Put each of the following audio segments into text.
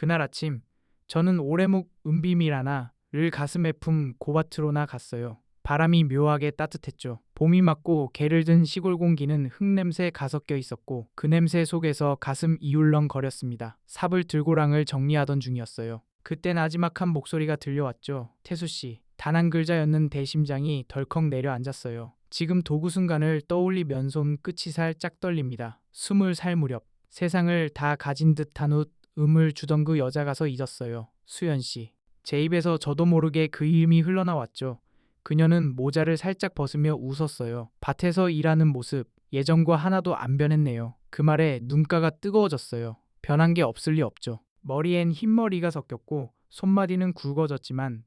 그날 아침 저는 오레목 은비미라나를 가슴에 품 고바트로나 갔어요. 바람이 묘하게 따뜻했죠. 봄이 맞고 개를 든 시골 공기는 흙냄새 가섞여 있었고 그 냄새 속에서 가슴 이울렁거렸습니다. 삽을 들고랑을 정리하던 중이었어요. 그때 나지막한 목소리가 들려왔죠. 태수씨. 단 한 글자였는 대심장이 덜컥 내려앉았어요. 지금 도구 순간을 떠올리면 손끝이 살짝 떨립니다. 20살 무렵 세상을 다 가진 듯한 후 음을 주던 그 여자가 서 잊었어요. 수연씨. 제 입에서 저도 모르게 그 이름이 흘러나왔죠. 그녀는 모자를 살짝 벗으며 웃었어요. 밭에서 일하는 모습, 예전과 하나도 안 변했네요. 그 말에 눈가가 뜨거워졌어요. 변한 게 없을 리 없죠. 머리엔 흰머리가 섞였고 손마디는 굵어졌지만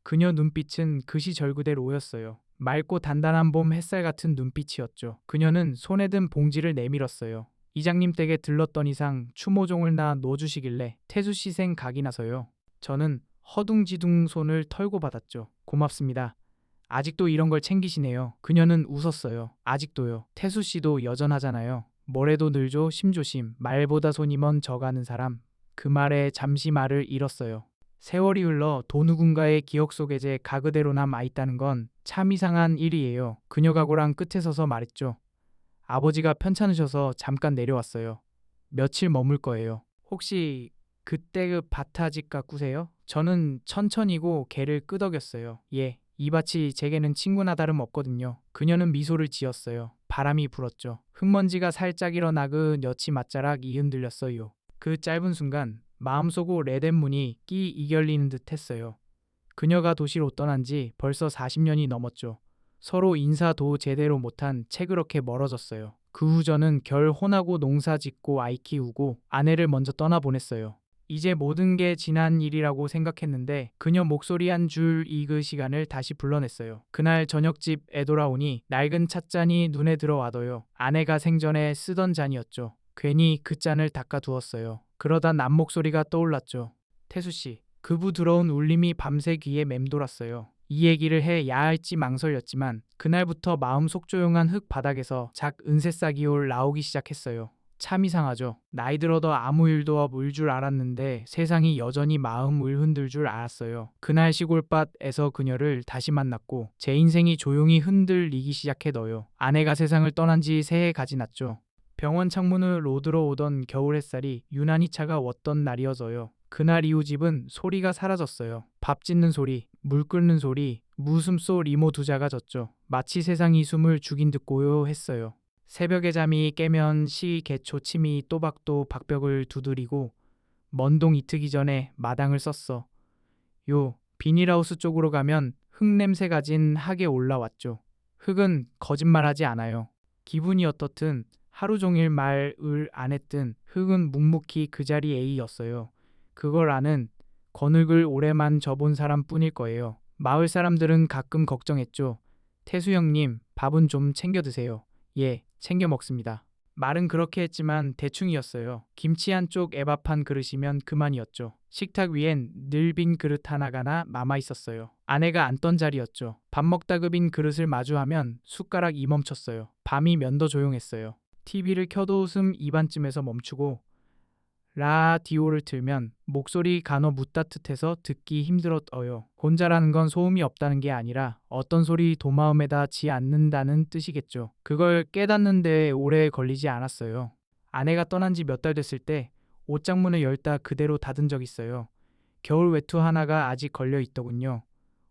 그녀 눈빛은 그 시절 그대로였어요. 맑고 단단한 봄 햇살 같은 눈빛이었죠. 그녀는 손에 든 봉지를 내밀었어요. 이장님 댁에 들렀던 이상 추모종을 넣어주시길래 태수씨 생 각이 나서요. 저는 허둥지둥 손을 털고 받았죠. 고맙습니다. 아직도 이런 걸 챙기시네요. 그녀는 웃었어요. 아직도요. 태수씨도 여전하잖아요. 뭐래도 늘죠. 심조심. 말보다 손이 먼 저가는 사람. 그 말에 잠시 말을 잃었어요. 세월이 흘러 도 누군가의 기억 속에 제 가그대로 남아 있다는 건 참 이상한 일이에요. 그녀가 고랑 끝에 서서 말했죠. 아버지가 편찮으셔서 잠깐 내려왔어요. 며칠 머물 거예요. 혹시 그때 그 밭 아직 가꾸세요? 저는 천천히고 개를 끄덕였어요. 예, 이 밭이 제게는 친구나 다름없거든요. 그녀는 미소를 지었어요. 바람이 불었죠. 흙먼지가 살짝 일어나 그 똬이 맞자락이 흔들렸어요. 그 짧은 순간 마음속으로 레덴 문이 끼 이결리는 듯 했어요. 그녀가 도시로 떠난 지 벌써 40년이 넘었죠. 서로 인사도 제대로 못한 채 그렇게 멀어졌어요. 그 후 저는 결혼하고 농사 짓고 아이 키우고 아내를 먼저 떠나보냈어요. 이제 모든 게 지난 일이라고 생각했는데 그녀 목소리 한 줄 이 시간을 다시 불러냈어요. 그날 저녁집에 돌아오니 낡은 찻잔이 눈에 들어와둬요. 아내가 생전에 쓰던 잔이었죠. 괜히 그 잔을 닦아두었어요. 그러다 남 목소리가 떠올랐죠. 태수씨. 그부 들어온 울림이 밤새 귀에 맴돌았어요. 이 얘기를 해야 할지 망설였지만 그날부터 마음속 조용한 흙 바닥에서 작 은새싹이 나오기 시작했어요. 참 이상하죠. 나이 들어도 아무 일도 없을 줄 알았는데 세상이 여전히 마음을 흔들 줄 알았어요. 그날 시골밭에서 그녀를 다시 만났고 제 인생이 조용히 흔들리기 시작해둬요. 아내가 세상을 떠난 지 새해 가지 났죠. 병원 창문으로 들어오던 겨울 햇살이 유난히 차가웠던 날이어서요. 그날 이후 집은 소리가 사라졌어요. 밥 짓는 소리, 물 끓는 소리, 무숨소 이모 두자가 졌죠. 마치 세상이 숨을 죽인 듯 고요했어요. 새벽에 잠이 깨면 시 개초 침이 또박또 박벽을 두드리고 먼 동 이트기 전에 마당을 썼어. 비닐하우스 쪽으로 가면 흙 냄새 가진 학에 올라왔죠. 흙은 거짓말하지 않아요. 기분이 어떻든 하루 종일 말을 안 했든 흙은 묵묵히 그 자리에 A였어요. 그걸 아는 거늙을 오래만 져본 사람뿐일 거예요. 마을 사람들은 가끔 걱정했죠. 태수 형님, 밥은 좀 챙겨 드세요. 예, 챙겨 먹습니다. 말은 그렇게 했지만 대충이었어요. 김치 한쪽 애밥 한 그릇이면 그만이었죠. 식탁 위엔 늘 빈 그릇 하나가 남아 있었어요. 아내가 앉던 자리였죠. 밥 먹다 그 빈 그릇을 마주하면 숟가락이 멈췄어요. 밤이 면더 조용했어요. TV를 켜도 웃음 입안쯤에서 멈추고 라디오를 틀면 목소리 간호 묻따뜻해서 듣기 힘들었어요. 혼자라는 건 소음이 없다는 게 아니라 어떤 소리 도마음에다 지 않는다는 뜻이겠죠. 그걸 깨닫는데 오래 걸리지 않았어요. 아내가 떠난 지 몇 달 됐을 때 옷장문을 열다 그대로 닫은 적 있어요. 겨울 외투 하나가 아직 걸려 있더군요.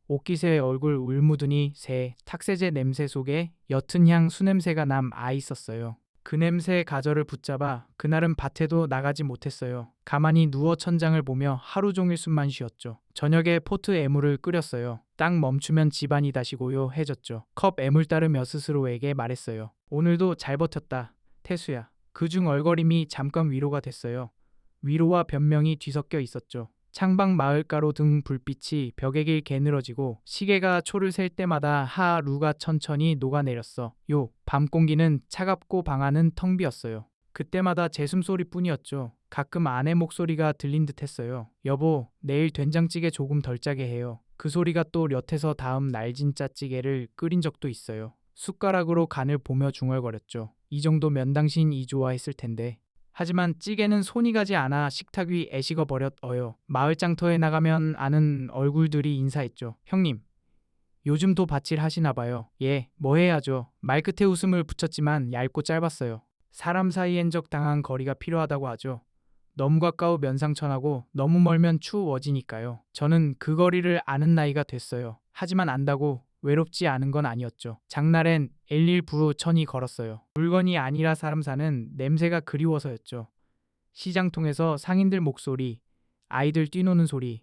옷깃에 얼굴 울무드니 새 탁세제 냄새 속에 옅은 향 수냄새가 남아 있었어요. 그 냄새의 가절을 붙잡아 그날은 밭에도 나가지 못했어요. 가만히 누워 천장을 보며 하루 종일 숨만 쉬었죠. 저녁에 포트 애물을 끓였어요. 딱 멈추면 집안이 다시 고요해졌죠. 컵 애물 따르며 스스로에게 말했어요. 오늘도 잘 버텼다. 태수야. 그중 얼거림이 잠깐 위로가 됐어요. 위로와 변명이 뒤섞여 있었죠. 창밖 마을가로 등 불빛이 벽에 길 개늘어지고 시계가 초를 셀 때마다 하루가 천천히 녹아내렸어. 밤 공기는 차갑고 방 안은 텅 비었어요. 그때마다 제 숨소리뿐이었죠. 가끔 아내 목소리가 들린 듯 했어요. 여보, 내일 된장찌개 조금 덜 짜게 해요. 그 소리가 또 곁에서 다음 날진 짜찌개를 끓인 적도 있어요. 숟가락으로 간을 보며 중얼거렸죠. 이 정도면 당신이 좋아했을 텐데. 하지만 찌개는 손이 가지 않아 식탁 위 애식어 버렸어요. 마을 장터에 나가면 아는 얼굴들이 인사했죠. 형님, 요즘도 밭일 하시나 봐요. 예, 뭐 해야죠. 말끝에 웃음을 붙였지만 얇고 짧았어요. 사람 사이엔 적당한 거리가 필요하다고 하죠. 너무 가까우면 상처나고 너무 멀면 추워지니까요. 저는 그 거리를 아는 나이가 됐어요. 하지만 안다고 외롭지 않은 건 아니었죠. 장날엔 엘릴부로 천이 걸었어요. 물건이 아니라 사람 사는 냄새가 그리워서였죠. 시장통에서 상인들 목소리, 아이들 뛰노는 소리,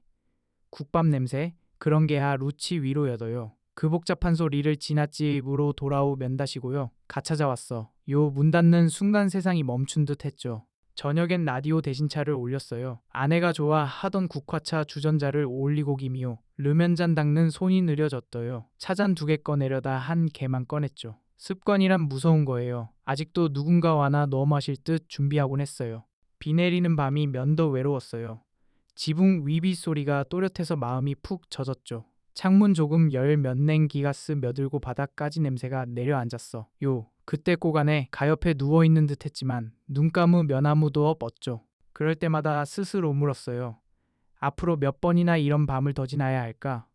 국밥 냄새, 그런 게하 루치 위로여도요. 그 복잡한 소리를 지나집으로 돌아오 면다시고요. 가 찾아왔어. 요 문 닫는 순간 세상이 멈춘 듯 했죠. 저녁엔 라디오 대신차를 올렸어요. 아내가 좋아 하던 국화차 주전자를 올리고 기미요. 르면잔 닦는 손이 느려졌어요. 차잔 2개 꺼내려다 한 개만 꺼냈죠. 습관이란 무서운 거예요. 아직도 누군가 와나 넣어 마실 듯 준비하곤 했어요. 비 내리는 밤이 면더 외로웠어요. 지붕 위비 소리가 또렷해서 마음이 푹 젖었죠. 창문 조금 열 면냉 기가스며들고 바닥까지 냄새가 내려앉았어. 요. 그때 고간에 가옆에 누워있는 듯 했지만 눈 감으면 아무도 없었죠. 그럴 때마다 스스로 물었어요. 앞으로 몇 번이나 이런 밤을 더 지나야 할까?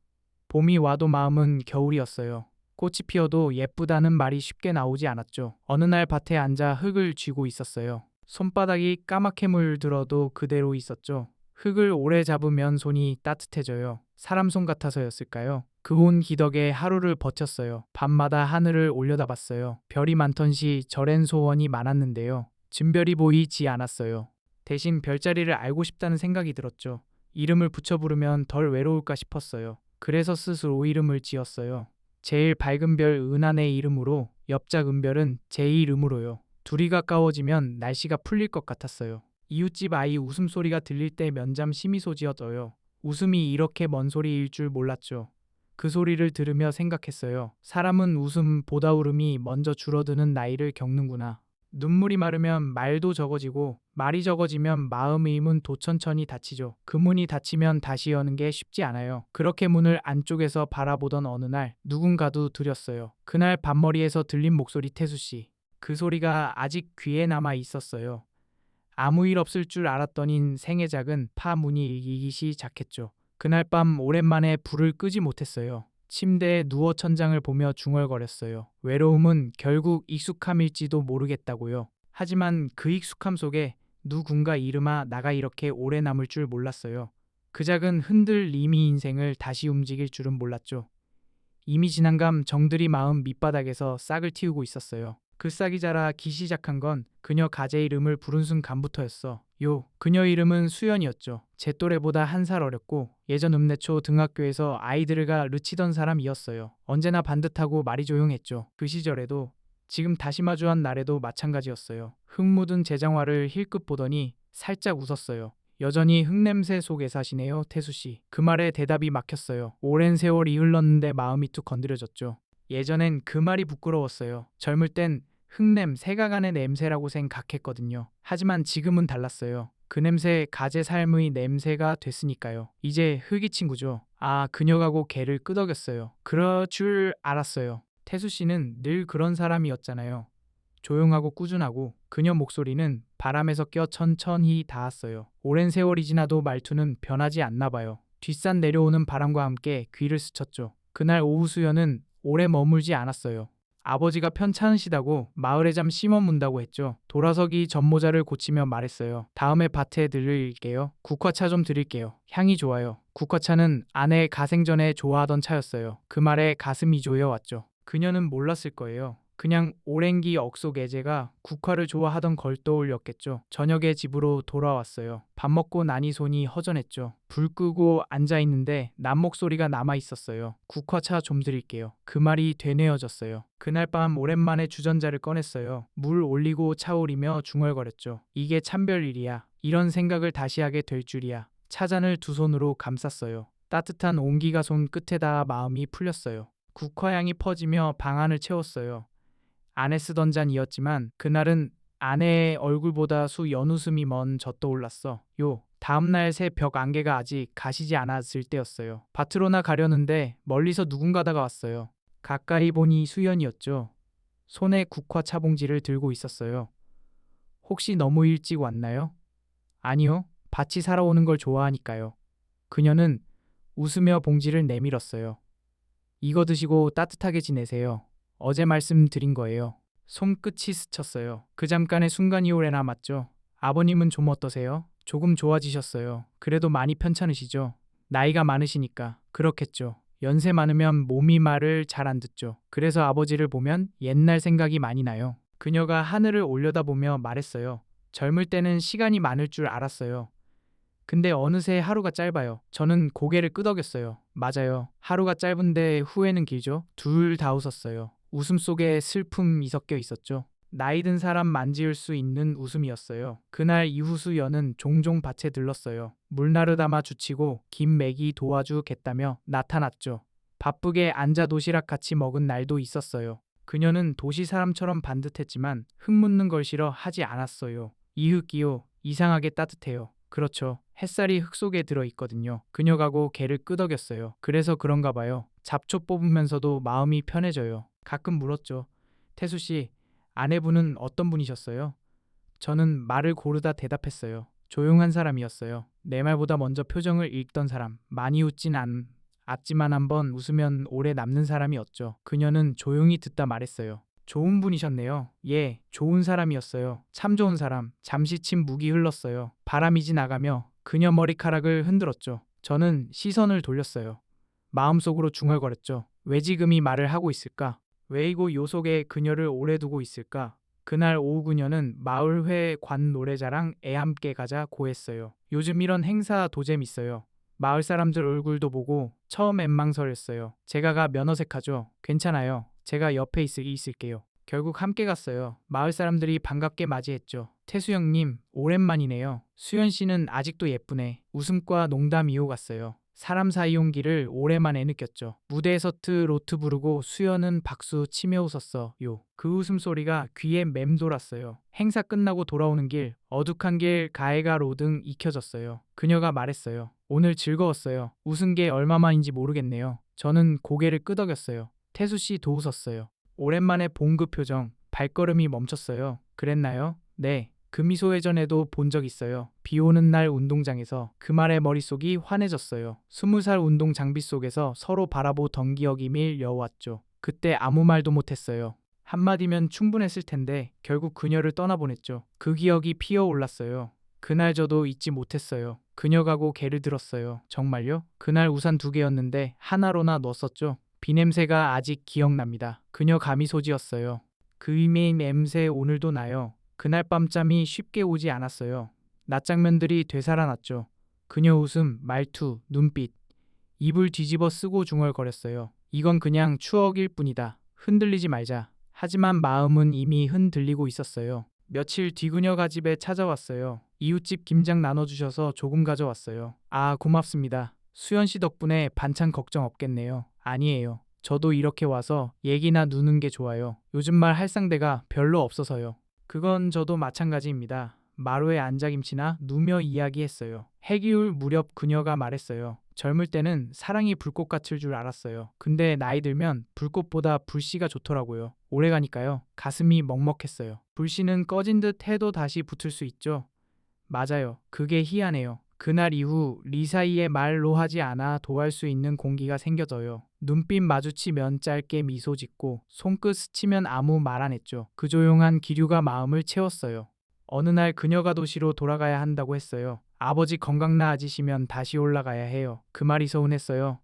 봄이 와도 마음은 겨울이었어요. 꽃이 피어도 예쁘다는 말이 쉽게 나오지 않았죠. 어느 날 밭에 앉아 흙을 쥐고 있었어요. 손바닥이 까맣게 물들어도 그대로 있었죠. 흙을 오래 잡으면 손이 따뜻해져요. 사람 손 같아서였을까요? 그 온 기덕에 하루를 버텼어요. 밤마다 하늘을 올려다봤어요. 별이 많던시 절엔 소원이 많았는데요. 진별이 보이지 않았어요. 대신 별자리를 알고 싶다는 생각이 들었죠. 이름을 붙여 부르면 덜 외로울까 싶었어요. 그래서 스스로 이름을 지었어요. 제일 밝은 별 은하의 이름으로, 옆작 은별은 제 이름으로요. 둘이 가까워지면 날씨가 풀릴 것 같았어요. 이웃집 아이 웃음소리가 들릴 때 면잠 심히소지어져요. 웃음이 이렇게 먼 소리일 줄 몰랐죠. 그 소리를 들으며 생각했어요. 사람은 웃음보다 울음이 먼저 줄어드는 나이를 겪는구나. 눈물이 마르면 말도 적어지고 말이 적어지면 마음의 문 도천천히 닫히죠. 그 문이 닫히면 다시 여는 게 쉽지 않아요. 그렇게 문을 안쪽에서 바라보던 어느 날 누군가도 들였어요. 그날 밤머리에서 들린 목소리 태수씨. 그 소리가 아직 귀에 남아 있었어요. 아무 일 없을 줄 알았더니 생애 작은 파문이 일기 시작했죠. 그날 밤 오랜만에 불을 끄지 못했어요. 침대에 누워 천장을 보며 중얼거렸어요. 외로움은 결국 익숙함일지도 모르겠다고요. 하지만 그 익숙함 속에 누군가 이름아 나가 이렇게 오래 남을 줄 몰랐어요. 그 작은 흔들림이 인생을 다시 움직일 줄은 몰랐죠. 이미 지난감 정들이 마음 밑바닥에서 싹을 틔우고 있었어요. 그 싹이 자라 기 시작한 건 그녀 가제 이름을 부른 순간부터였어. 그녀 이름은 수연이었죠. 제 또래보다 1살 어렸고 예전 읍내초 등학교에서 아이들과 르치던 사람이었어요. 언제나 반듯하고 말이 조용했죠. 그 시절에도 지금 다시 마주한 날에도 마찬가지였어요. 흙 묻은 제장화를 힐끗 보더니 살짝 웃었어요. 여전히 흙냄새 속에 사시네요, 태수씨. 그 말에 대답이 막혔어요. 오랜 세월이 흘렀는데 마음이 툭 건드려졌죠. 예전엔 그 말이 부끄러웠어요. 젊을 땐 흙냄, 새가간의 냄새라고 생각했거든요. 하지만 지금은 달랐어요. 그 냄새 가제 삶의 냄새가 됐으니까요. 이제 흙이 친구죠. 아, 그녀가고 개를 끄덕였어요. 그럴 줄 알았어요. 태수 씨는 늘 그런 사람이었잖아요. 조용하고 꾸준하고 그녀 목소리는 바람에서 껴 천천히 닿았어요. 오랜 세월이 지나도 말투는 변하지 않나 봐요. 뒷산 내려오는 바람과 함께 귀를 스쳤죠. 그날 오후 수연은 오래 머물지 않았어요. 아버지가 편찮으시다고 마을에 잠 심어문다고 했죠. 돌아서기 전모자를 고치며 말했어요. 다음에 밭에 들릴게요. 국화차 좀 드릴게요. 향이 좋아요. 국화차는 아내의 가생 전에 좋아하던 차였어요. 그 말에 가슴이 조여왔죠. 그녀는 몰랐을 거예요. 그냥 오랜 기 억속 애제가 국화를 좋아하던 걸 떠올렸겠죠. 저녁에 집으로 돌아왔어요. 밥 먹고 나니 손이 허전했죠. 불 끄고 앉아있는데 남 목소리가 남아있었어요. 국화차 좀 드릴게요. 그 말이 되뇌어졌어요. 그날 밤 오랜만에 주전자를 꺼냈어요. 물 올리고 차오리며 중얼거렸죠. 이게 참 별일이야. 이런 생각을 다시 하게 될 줄이야. 차잔을 2손으로 감쌌어요. 따뜻한 온기가 손 끝에 닿아 마음이 풀렸어요. 국화향이 퍼지며 방 안을 채웠어요. 아내 쓰던 잔이었지만 그날은 아내의 얼굴보다 연웃음이 먼저 떠올랐어. 다음날 새 벽 안개가 아직 가시지 않았을 때였어요. 밭으로 나가려는데 멀리서 누군가다가 왔어요. 가까이 보니 수연이었죠. 손에 국화 차봉지를 들고 있었어요. 혹시 너무 일찍 왔나요? 아니요. 밭이 살아오는 걸 좋아하니까요. 그녀는 웃으며 봉지를 내밀었어요. 이거 드시고 따뜻하게 지내세요. 어제 말씀드린 거예요. 손끝이 스쳤어요. 그 잠깐의 순간이 오래 남았죠. 아버님은 좀 어떠세요? 조금 좋아지셨어요. 그래도 많이 편찮으시죠? 나이가 많으시니까. 그렇겠죠. 연세 많으면 몸이 말을 잘 안 듣죠. 그래서 아버지를 보면 옛날 생각이 많이 나요. 그녀가 하늘을 올려다보며 말했어요. 젊을 때는 시간이 많을 줄 알았어요. 근데 어느새 하루가 짧아요. 저는 고개를 끄덕였어요. 맞아요. 하루가 짧은데 후회는 길죠? 둘 다 웃었어요. 웃음 속에 슬픔이 섞여 있었죠. 나이 든 사람 만지을 수 있는 웃음이었어요. 그날 이후 수연은 종종 밭에 들렀어요. 물나르 담아 주치고 김매기 도와주겠다며 나타났죠. 바쁘게 앉아 도시락 같이 먹은 날도 있었어요. 그녀는 도시 사람처럼 반듯했지만 흙 묻는 걸 싫어 하지 않았어요. 이 흙이요. 이상하게 따뜻해요. 그렇죠. 햇살이 흙 속에 들어 있거든요. 그녀가고 개를 끄덕였어요. 그래서 그런가 봐요. 잡초 뽑으면서도 마음이 편해져요. 가끔 물었죠. 태수 씨, 아내분은 어떤 분이셨어요? 저는 말을 고르다 대답했어요. 조용한 사람이었어요. 내 말보다 먼저 표정을 읽던 사람. 많이 웃진 않았지만 한번 웃으면 오래 남는 사람이었죠. 그녀는 조용히 듣다 말했어요. 좋은 분이셨네요. 예, 좋은 사람이었어요. 참 좋은 사람. 잠시 침 묵이 흘렀어요. 바람이 지나가며 그녀 머리카락을 흔들었죠. 저는 시선을 돌렸어요. 마음속으로 중얼거렸죠. 왜 지금 이 말을 하고 있을까? 왜 이곳 요 속에 그녀를 오래 두고 있을까? 그날 오후 그녀는 마을회 관 노래자랑 애 함께 가자 고했어요. 요즘 이런 행사 도잼 있어요. 마을 사람들 얼굴도 보고 처음 엠망설였어요. 제가 가 면허색하죠. 괜찮아요. 제가 옆에 있을게요. 결국 함께 갔어요. 마을 사람들이 반갑게 맞이했죠. 태수 형님, 오랜만이네요. 수연 씨는 아직도 예쁘네. 웃음과 농담이 오갔어요. 사람 사이 온기를 오랜만에 느꼈죠. 무대에서 트로트 부르고 수연은 박수 치며 웃었어요. 그 웃음소리가 귀에 맴돌았어요. 행사 끝나고 돌아오는 길, 어둑한 길 가해가 로등 익혀졌어요. 그녀가 말했어요. 오늘 즐거웠어요. 웃은 게 얼마만인지 모르겠네요. 저는 고개를 끄덕였어요. 태수 씨도 웃었어요. 오랜만에 본 그 표정, 발걸음이 멈췄어요. 그랬나요? 네. 그 미소 예전에도 본 적 있어요. 비 오는 날 운동장에서 그 말에 머릿속이 환해졌어요. 20살 운동 장비 속에서 서로 바라보던 기억이 밀려왔죠. 그때 아무 말도 못했어요. 한마디면 충분했을 텐데 결국 그녀를 떠나보냈죠. 그 기억이 피어올랐어요. 그날 저도 잊지 못했어요. 그녀 가고 개를 들었어요. 정말요? 그날 우산 2개였는데 하나로나 넣었었죠. 비 냄새가 아직 기억납니다. 그녀 가미소지였어요. 그 이미 냄새 오늘도 나요. 그날 밤잠이 쉽게 오지 않았어요. 낮장면들이 되살아났죠. 그녀 웃음, 말투, 눈빛. 입을 뒤집어 쓰고 중얼거렸어요. 이건 그냥 추억일 뿐이다. 흔들리지 말자. 하지만 마음은 이미 흔들리고 있었어요. 며칠 뒤 그녀가 집에 찾아왔어요. 이웃집 김장 나눠주셔서 조금 가져왔어요. 아, 고맙습니다. 수연 씨 덕분에 반찬 걱정 없겠네요. 아니에요. 저도 이렇게 와서 얘기나 누는 게 좋아요. 요즘 말 할 상대가 별로 없어서요. 그건 저도 마찬가지입니다. 마루에 앉아 김치나 누며 이야기했어요. 해기울 무렵 그녀가 말했어요. 젊을 때는 사랑이 불꽃 같을 줄 알았어요. 근데 나이 들면 불꽃보다 불씨가 좋더라고요. 오래 가니까요. 가슴이 먹먹했어요. 불씨는 꺼진 듯 해도 다시 붙을 수 있죠. 맞아요. 그게 희한해요. 그날 이후 리사이의 말로 하지 않아 도할 수 있는 공기가 생겨져요. 눈빛 마주치면 짧게 미소 짓고 손끝 스치면 아무 말 안 했죠. 그 조용한 기류가 마음을 채웠어요. 어느 날 그녀가 도시로 돌아가야 한다고 했어요. 아버지 건강 나아지시면 다시 올라가야 해요. 그 말이 서운했어요.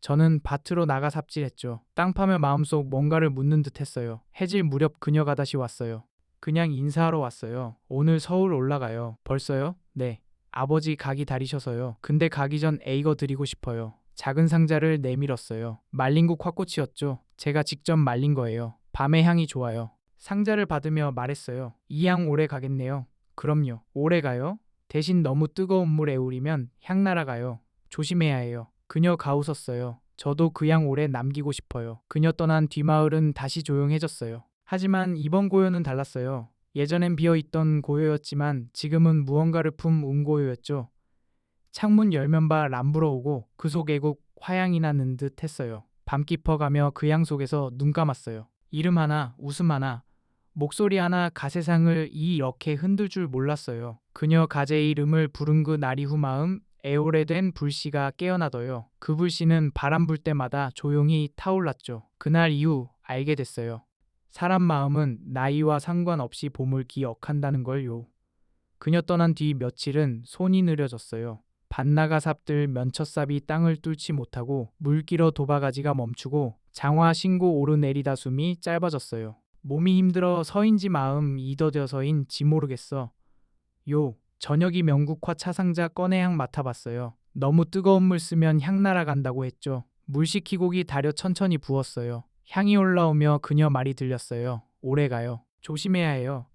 저는 밭으로 나가 삽질했죠. 땅 파며 마음속 뭔가를 묻는 듯 했어요. 해질 무렵 그녀가 다시 왔어요. 그냥 인사하러 왔어요. 오늘 서울 올라가요. 벌써요? 네. 아버지 가기 다리셔서요. 근데 가기 전 이거 드리고 싶어요. 작은 상자를 내밀었어요. 말린 국 화꽃이었죠. 제가 직접 말린 거예요. 밤의 향이 좋아요. 상자를 받으며 말했어요. 이 향 오래 가겠네요. 그럼요. 오래 가요? 대신 너무 뜨거운 물에 우리면 향 날아가요. 조심해야 해요. 그녀 가웃었어요. 저도 그 향 오래 남기고 싶어요. 그녀 떠난 뒤마을은 다시 조용해졌어요. 하지만 이번 고요는 달랐어요. 예전엔 비어있던 고요였지만 지금은 무언가를 품 운고요였죠. 창문 열면 바람 불어오고 그 속 애국 화향이 나는 듯 했어요. 밤 깊어가며 그 향 속에서 눈 감았어요. 이름 하나, 웃음 하나, 목소리 하나 가세상을 이렇게 흔들 줄 몰랐어요. 그녀 가제의 이름을 부른 그 날 이후 마음 애오래된 불씨가 깨어나더요. 그 불씨는 바람 불 때마다 조용히 타올랐죠. 그날 이후 알게 됐어요. 사람 마음은 나이와 상관없이 봄을 기억한다는 걸요. 그녀 떠난 뒤 며칠은 손이 느려졌어요. 밭나가 삽들 면처삽이 땅을 뚫지 못하고 물길어 도바가지가 멈추고 장화 신고 오르내리다 숨이 짧아졌어요. 몸이 힘들어 서인지 마음 이더뎌서인지 모르겠어. 요, 저녁이 명국화 차상자 꺼내 향 맡아봤어요. 너무 뜨거운 물 쓰면 향 날아간다고 했죠. 물 식히고기 달여 천천히 부었어요. 향이 올라오며 그녀 말이 들렸어요. 오래가요. 조심해야 해요.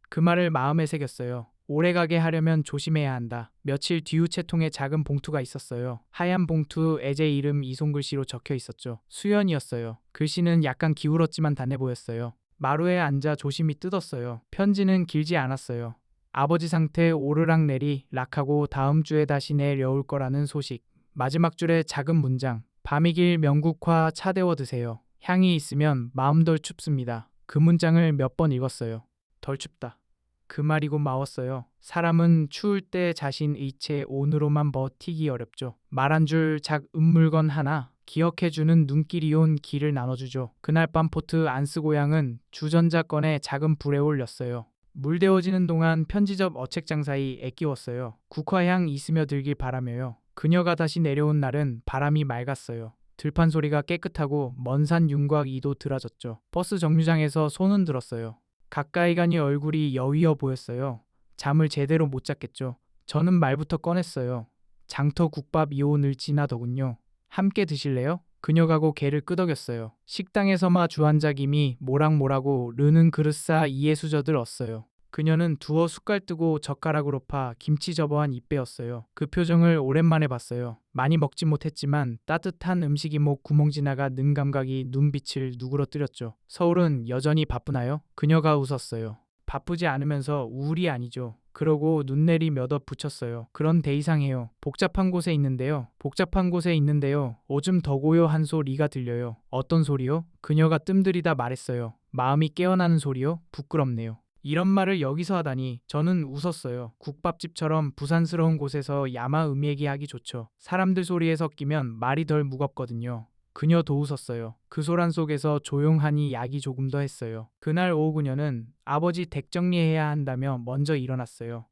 그 말을 마음에 새겼어요. 오래가게 하려면 조심해야 한다. 며칠 뒤 우체통에 작은 봉투가 있었어요. 하얀 봉투 애제 이름 이손글씨로 적혀 있었죠. 수연이었어요. 글씨는 약간 기울었지만 단해 보였어요. 마루에 앉아 조심히 뜯었어요. 편지는 길지 않았어요. 아버지 상태 오르락내리 락하고 다음 주에 다시 내려올 거라는 소식. 마지막 줄에 작은 문장. 밤이길 명국화 차 데워 드세요. 향이 있으면 마음 덜 춥습니다. 그 문장을 몇 번 읽었어요. 덜 춥다. 그 말이고 마웠어요. 사람은 추울 때 자신 의체 온으로만 버티기 어렵죠. 말 한 줄 물건 하나 기억해주는 눈길이 온 길을 나눠주죠. 그날 밤 포트 안스고양은 주전자 꺼내 작은 불에 올렸어요. 물 데워지는 동안 편지접 어책장 사이 애끼웠어요. 국화향 있으며 들길 바라며요. 그녀가 다시 내려온 날은 바람이 맑았어요. 들판 소리가 깨끗하고 먼 산 윤곽 이도 드라졌죠. 버스 정류장에서 손은 들었어요. 가까이 가니 얼굴이 여위어 보였어요. 잠을 제대로 못 잤겠죠. 저는 말부터 꺼냈어요. 장터 국밥 2호 늘지나더군요. 함께 드실래요? 그녀가고 개를 끄덕였어요. 식당에서마 주한자김이 모락모락고 르는 그릇 싸 이에 수저들 얻어요. 그녀는 두어 숟갈 뜨고 젓가락으로 파 김치 접어한 입 베었어요. 그 표정을 오랜만에 봤어요. 많이 먹지 못했지만 따뜻한 음식이 목 구멍 지나가 는 감각이 눈빛을 누그러뜨렸죠. 서울은 여전히 바쁘나요? 그녀가 웃었어요. 바쁘지 않으면서 우울이 아니죠. 그러고 눈내리 몇 업 붙였어요. 그런 데 이상해요. 복잡한 곳에 있는데요. 복잡한 곳에 있는데요. 오줌 더고요 한 소리가 들려요. 어떤 소리요? 그녀가 뜸들이다 말했어요. 마음이 깨어나는 소리요? 부끄럽네요. 이런 말을 여기서 하다니 저는 웃었어요. 국밥집처럼 부산스러운 곳에서 야마 얘기하기 좋죠. 사람들 소리에 섞이면 말이 덜 무겁거든요. 그녀도 웃었어요. 그 소란 속에서 조용하니 약이 조금 더 했어요. 그날 오후 그녀는 아버지 댁 정리해야 한다며 먼저 일어났어요.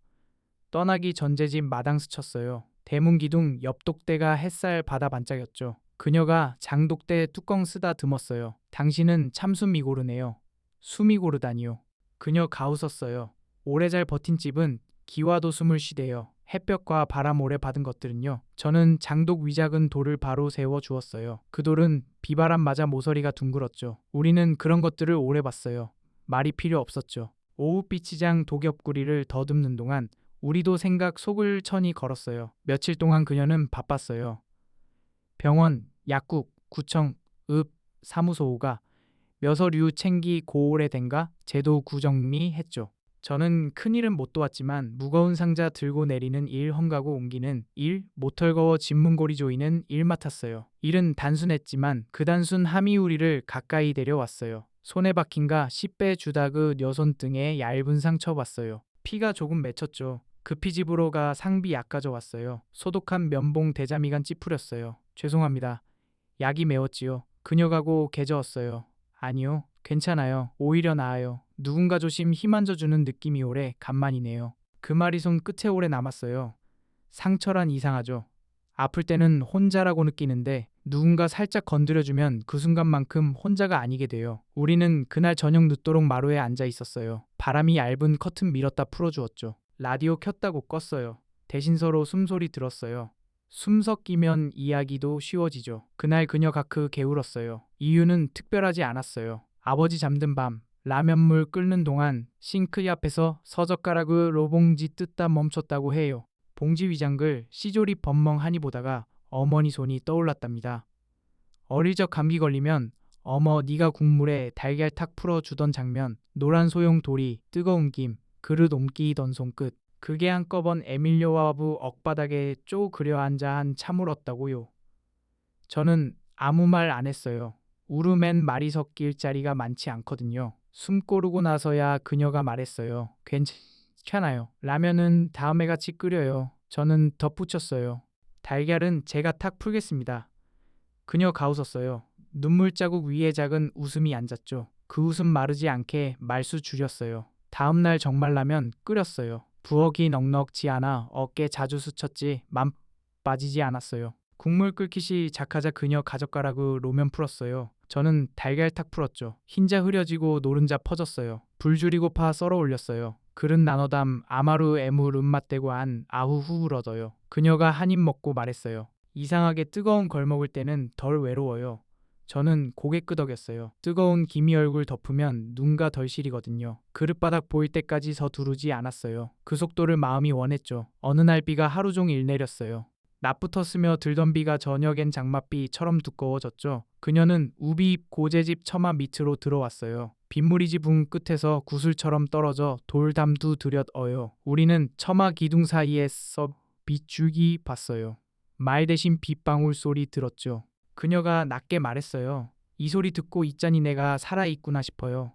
떠나기 전제집 마당 스쳤어요. 대문 기둥 옆 독대가 햇살 받아 반짝였죠. 그녀가 장독대 뚜껑 쓰다 드었어요. 당신은 참 숨이 고르네요. 숨이 고르다니요. 그녀 가웃었어요. 오래 잘 버틴 집은 기와도 숨을 쉬대요. 햇볕과 바람 오래 받은 것들은요. 저는 장독 위작은 돌을 바로 세워 주었어요. 그 돌은 비바람 맞아 모서리가 둥글었죠. 우리는 그런 것들을 오래 봤어요. 말이 필요 없었죠. 오후빛이장 독엽구리를 더듬는 동안 우리도 생각 속을 천히 걸었어요. 며칠 동안 그녀는 바빴어요. 병원, 약국, 구청, 읍, 사무소가 묘서류 챙기 고오래 된가 제도 구정리했죠. 저는 큰일은 못 도왔지만 무거운 상자 들고 내리는 일, 험가고 옮기는 일, 모털거워 진문고리 조이는 일 맡았어요. 일은 단순했지만 그 단순함이 우리를 가까이 데려왔어요. 손에 박힌가 10배 주다그 녀손등에 얇은 상처 봤어요. 피가 조금 맺혔죠. 급히 집으로 가 상비 약 가져왔어요. 소독한 면봉 대자미간 찌푸렸어요. 죄송합니다. 약이 매웠지요. 그녀가고 개저었어요. 아니요. 괜찮아요. 오히려 나아요. 누군가 조심 힘 안져주는 느낌이 오래 간만이네요. 그 말이 손 끝에 오래 남았어요. 상처란 이상하죠. 아플 때는 혼자라고 느끼는데 누군가 살짝 건드려주면 그 순간만큼 혼자가 아니게 돼요. 우리는 그날 저녁 늦도록 마루에 앉아 있었어요. 바람이 얇은 커튼 밀었다 풀어주었죠. 라디오 켰다고 껐어요. 대신 서로 숨소리 들었어요. 숨 섞이면 이야기도 쉬워지죠. 그날 그녀가 게울었어요. 이유는 특별하지 않았어요. 아버지 잠든 밤, 라면물 끓는 동안 싱크 앞에서 서젓가락을 로봉지 뜯다 멈췄다고 해요. 봉지 위장글 씨조리 번멍하니 보다가 어머니 손이 떠올랐답니다. 어릴 적 감기 걸리면 어머 네가 국물에 달걀 탁 풀어주던 장면, 노란 소용 돌이, 뜨거운 김, 그릇 옮기던 손끝. 그게 한꺼번 에밀리오와부 억바닥에 쪼 그려 앉아 한 참을 얻다고요. 저는 아무 말 안 했어요. 우르맨 말이 섞일 자리가 많지 않거든요. 숨 고르고 나서야 그녀가 말했어요. 괜찮아요. 라면은 다음에 같이 끓여요. 저는 덧붙였어요. 달걀은 제가 탁 풀겠습니다. 그녀가 웃었어요. 눈물 자국 위에 작은 웃음이 앉았죠. 그 웃음 마르지 않게 말수 줄였어요. 다음날 정말 라면 끓였어요. 부엌이 넉넉지 않아 어깨 자주 스쳤지 맘 빠지지 않았어요. 국물 끓기 시작하자 그녀 가젓가락으로 로면 풀었어요. 저는 달걀탁 풀었죠. 흰자 흐려지고 노른자 퍼졌어요. 불 줄이고 파 썰어 올렸어요. 그릇 나눠담 아마루 애물 음맛대고 안 아후후 얻어요. 그녀가 한 입 먹고 말했어요. 이상하게 뜨거운 걸 먹을 때는 덜 외로워요. 저는 고개 끄덕였어요. 뜨거운 김이 얼굴 덮으면 눈가 덜 시리거든요. 그릇바닥 보일 때까지 서두르지 않았어요. 그 속도를 마음이 원했죠. 어느 날 비가 하루 종일 내렸어요. 낮부터 스며 들던 비가 저녁엔 장맛비처럼 두꺼워졌죠. 그녀는 우비입 고재집 처마 밑으로 들어왔어요. 빗물이 지붕 끝에서 구슬처럼 떨어져 돌담두 들엿 어요. 우리는 처마 기둥 사이에서 빗줄기 봤어요. 말 대신 빗방울 소리 들었죠. 그녀가 낮게 말했어요. 이 소리 듣고 있자니 내가 살아있구나 싶어요.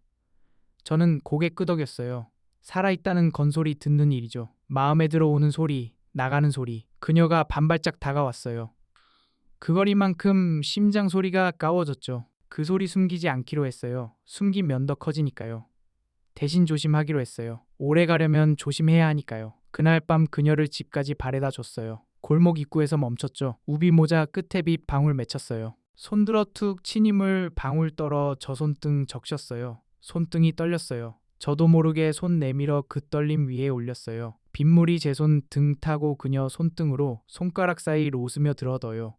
저는 고개 끄덕였어요. 살아있다는 건소리 듣는 일이죠. 마음에 들어오는 소리, 나가는 소리. 그녀가 반발짝 다가왔어요. 그 거리만큼 심장 소리가 까워졌죠. 그 소리 숨기지 않기로 했어요. 숨기면 더 커지니까요. 대신 조심하기로 했어요. 오래 가려면 조심해야 하니까요. 그날 밤 그녀를 집까지 바래다 줬어요. 골목 입구에서 멈췄죠. 우비 모자 끝에 빛 방울 맺혔어요. 손들어 툭 친 힘을 방울 떨어 저 손등 적셨어요. 손등이 떨렸어요. 저도 모르게 손 내밀어 그 떨림 위에 올렸어요. 빗물이 제 손 등 타고 그녀 손등으로 손가락 사이로 웃으며 들어둬요.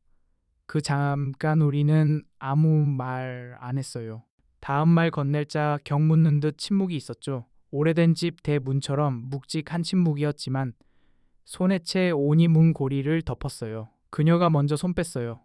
그 잠깐 우리는 아무 말 안 했어요. 다음 말 건넬 자 경 묻는 듯 침묵이 있었죠. 오래된 집 대문처럼 묵직한 침묵이었지만 손에 채 온이 문 고리를 덮었어요. 그녀가 먼저 손 뺐어요.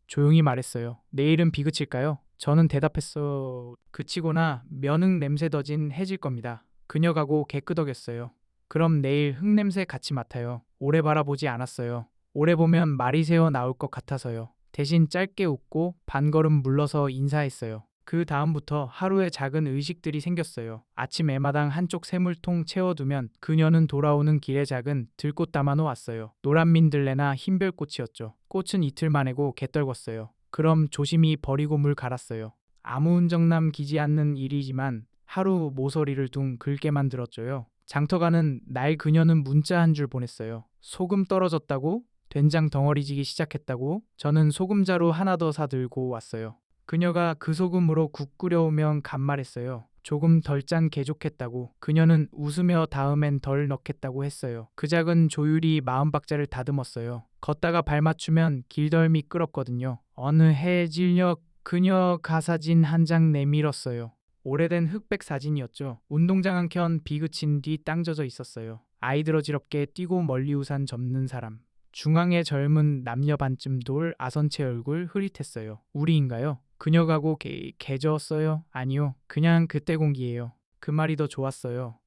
조용히 말했어요. 내일은 비 그칠까요? 저는 대답했어. 그치거나 면흥 냄새 더진 해질 겁니다. 그녀 가고 개 끄덕였어요. 그럼 내일 흙냄새 같이 맡아요. 오래 바라보지 않았어요. 오래 보면 말이 새어 나올 것 같아서요. 대신 짧게 웃고 반걸음 물러서 인사했어요. 그 다음부터 하루에 작은 의식들이 생겼어요. 아침 애마당 한쪽 새물통 채워두면 그녀는 돌아오는 길에 작은 들꽃 담아놓았어요. 노란 민들레나 흰별꽃이었죠. 꽃은 이틀 만에고 개떨궜어요. 그럼 조심히 버리고 물 갈았어요. 아무 흔적 남기지 않는 일이지만 하루 모서리를 둥 긁게 만들었죠요. 장터가는 날 그녀는 문자 한 줄 보냈어요. 소금 떨어졌다고? 된장 덩어리지기 시작했다고? 저는 소금자루 하나 더 사들고 왔어요. 그녀가 그 소금으로 국 끓여오면 간말했어요. 조금 덜 짠 게 좋겠다고. 그녀는 웃으며 다음엔 덜 넣겠다고 했어요. 그 작은 조율이 마음박자를 다듬었어요. 걷다가 발 맞추면 길덜 미끄럽거든요. 어느 해 질녘 그녀 가사진 한 장 내밀었어요. 오래된 흑백 사진이었죠. 운동장 한 켠 비 그친 뒤 땅 젖어 있었어요. 아이들 어지럽게 뛰고 멀리 우산 접는 사람. 중앙에 젊은 남녀 반쯤 돌 아선체 얼굴 흐릿했어요. 우리인가요? 그녀 가고 개졌어요? 아니요. 그냥 그때 공기예요. 그 말이 더 좋았어요.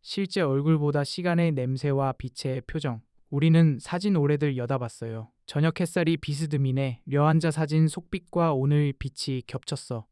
실제 얼굴보다 시간의 냄새와 빛의 표정. 우리는 사진 오래들 여다봤어요. 저녁 햇살이 비스듬히네. 려앉아 사진 속빛과 오늘 빛이 겹쳤어.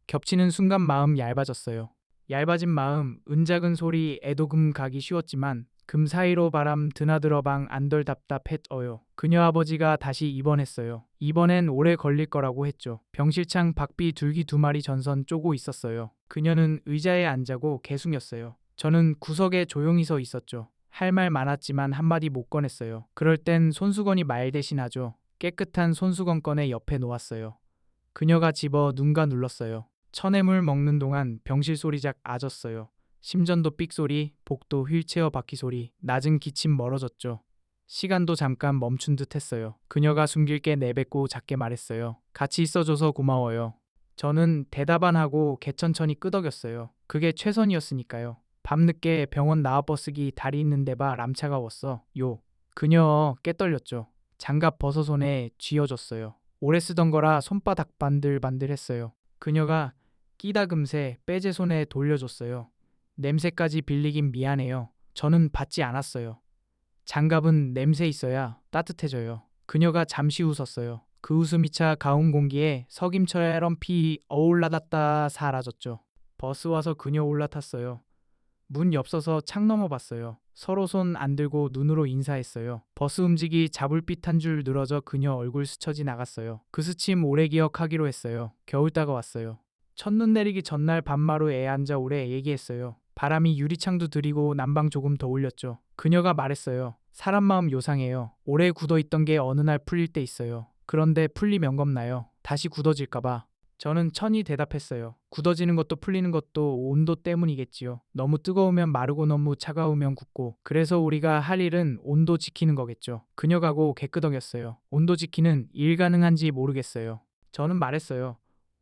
겹치는 순간 마음 얇아졌어요. 얇아진 마음, 은작은 소리, 애도금 가기 쉬웠지만 금 사이로 바람 드나들어 방 안덜 답답했어요. 그녀 아버지가 다시 입원했어요. 이번엔 오래 걸릴 거라고 했죠. 병실창 박비 둘기 두 마리 전선 쪼고 있었어요. 그녀는 의자에 앉아고 개숭였어요. 저는 구석에 조용히 서 있었죠. 할 말 많았지만 한마디 못 꺼냈어요. 그럴 땐 손수건이 말 대신하죠. 깨끗한 손수건 꺼내 옆에 놓았어요. 그녀가 집어 눈가 눌렀어요. 천해물 먹는 동안 병실 소리작 아졌어요. 심전도 삑소리, 복도 휠체어 바퀴 소리, 낮은 기침 멀어졌죠. 시간도 잠깐 멈춘 듯 했어요. 그녀가 숨길 게 내뱉고 작게 말했어요. 같이 있어줘서 고마워요. 저는 대답 안 하고 개천천히 끄덕였어요. 그게 최선이었으니까요. 밤늦게 병원 나와버스기 다리 있는 데봐 람 차가웠어. 그녀 깨떨렸죠. 장갑 벗어 손에 쥐어줬어요. 오래 쓰던 거라 손바닥 반들반들했어요. 그녀가 끼다 금세 빼제 손에 돌려줬어요. 냄새까지 빌리긴 미안해요. 저는 받지 않았어요. 장갑은 냄새 있어야 따뜻해져요. 그녀가 잠시 웃었어요. 그 웃음이 차 가운 공기에 석임처럼 피 어울라닿다 사라졌죠. 버스 와서 그녀 올라탔어요. 문 옆서서 창 넘어 봤어요. 서로 손 안 들고 눈으로 인사했어요. 버스 움직이 잡을빛 한 줄 늘어져 그녀 얼굴 스쳐지 나갔어요. 그 스침 오래 기억하기로 했어요. 겨울 다가왔어요. 첫눈 내리기 전날 밤마루에 앉아 오래 얘기했어요. 바람이 유리창도 들이고 난방 조금 더 올렸죠. 그녀가 말했어요. 사람 마음 요상해요. 오래 굳어있던 게 어느 날 풀릴 때 있어요. 그런데 풀리면 겁나요. 다시 굳어질까봐. 저는 천히 대답했어요. 굳어지는 것도 풀리는 것도 온도 때문이겠지요. 너무 뜨거우면 마르고 너무 차가우면 굳고. 그래서 우리가 할 일은 온도 지키는 거겠죠. 그녀가고 개끄덕였어요. 온도 지키는 일 가능한지 모르겠어요. 저는 말했어요.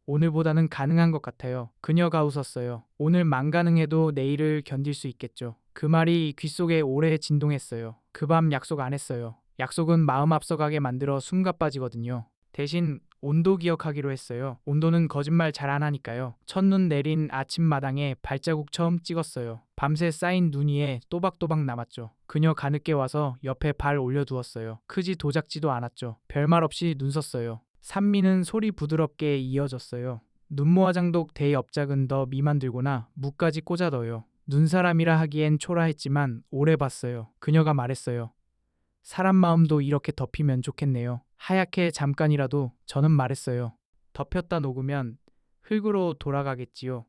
오늘보다는 가능한 것 같아요. 그녀가 웃었어요. 오늘만 가능해도 내일을 견딜 수 있겠죠. 그 말이 귓속에 오래 진동했어요. 그 밤 약속 안 했어요. 약속은 마음 앞서가게 만들어 숨가 빠지거든요. 대신 온도 기억하기로 했어요. 온도는 거짓말 잘 안 하니까요. 첫눈 내린 아침마당에 발자국 처음 찍었어요. 밤새 쌓인 눈 위에 또박또박 남았죠. 그녀 가늦게 와서 옆에 발 올려두었어요. 크지 도작지도 않았죠. 별말 없이 눈 썼어요. 산미는 소리 부드럽게 이어졌어요. 눈모화장독 대엽작은 더 미만 들고나 무까지 꽂아 넣어요. 눈사람이라 하기엔 초라했지만 오래 봤어요. 그녀가 말했어요. 사람 마음도 이렇게 덮이면 좋겠네요. 하얗게 잠깐이라도. 저는 말했어요. 덮였다 녹으면 흙으로 돌아가겠지요.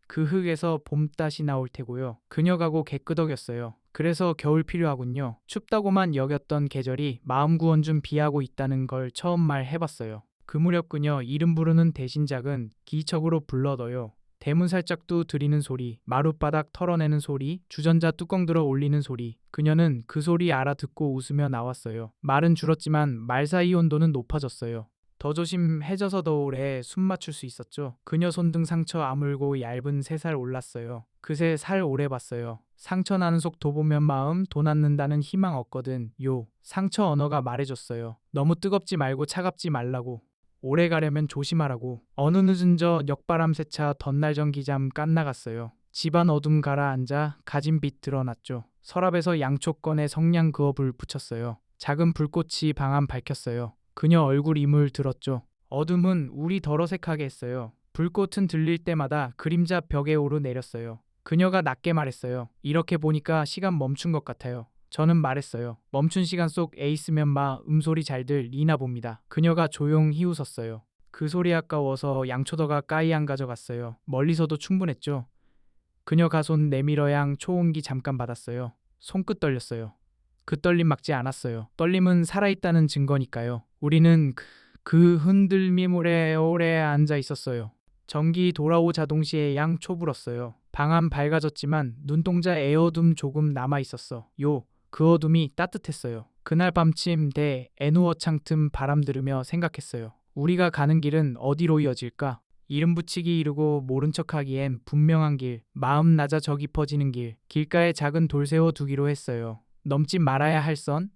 그 흙에서 봄따시 나올 테고요. 그녀가고 개끄덕였어요. 그래서 겨울 필요하군요. 춥다고만 여겼던 계절이 마음 구원 좀 비하고 있다는 걸 처음 말해봤어요. 그 무렵 그녀 이름 부르는 대신작은 기척으로 불러넣어요. 대문 살짝도 들이는 소리, 마룻바닥 털어내는 소리, 주전자 뚜껑 들어 올리는 소리. 그녀는 그 소리 알아듣고 웃으며 나왔어요. 말은 줄었지만 말 사이 온도는 높아졌어요. 더 조심해져서 더 오래 숨 맞출 수 있었죠. 그녀 손등 상처 아물고 얇은 새살 올랐어요. 그새 살 오래 봤어요. 상처 나는 속 돋보면 마음 도 낳는다는 희망 없거든. 요. 상처 언어가 말해줬어요. 너무 뜨겁지 말고 차갑지 말라고. 오래 가려면 조심하라고. 어느 늦은 저 역바람 세차 덧날 전기잠 깐나갔어요. 집안 어둠 가라앉아 가진 빛 드러났죠. 서랍에서 양초 꺼내 성냥 그어 불 붙였어요. 작은 불꽃이 방 안 밝혔어요. 그녀 얼굴 이물 들었죠. 어둠은 우리 덜 어색하게 했어요. 불꽃은 들릴 때마다 그림자 벽에 오르내렸어요. 그녀가 낮게 말했어요. 이렇게 보니까 시간 멈춘 것 같아요. 저는 말했어요. 멈춘 시간 속 에이스면 마 음소리 잘들 리나 봅니다. 그녀가 조용히 웃었어요. 그 소리 아까워서 양초더가 까이 안 가져갔어요. 멀리서도 충분했죠. 그녀가 손 내밀어양 초온기 잠깐 받았어요. 손끝 떨렸어요. 그 떨림 막지 않았어요. 떨림은 살아있다는 증거니까요. 우리는 그 흔들림 오래 앉아 있었어요. 전기 돌아오자 동시에 양 초불었어요. 방 안 밝아졌지만 눈동자 에어둠 조금 남아 있었어. 그 어둠이 따뜻했어요. 그날 밤침 대 애누어 창틈 바람 들으며 생각했어요. 우리가 가는 길은 어디로 이어질까? 이름 붙이기 이르고 모른 척하기엔 분명한 길, 마음 낮아 저 깊어지는 길, 길가에 작은 돌 세워 두기로 했어요. 넘지 말아야 할 선,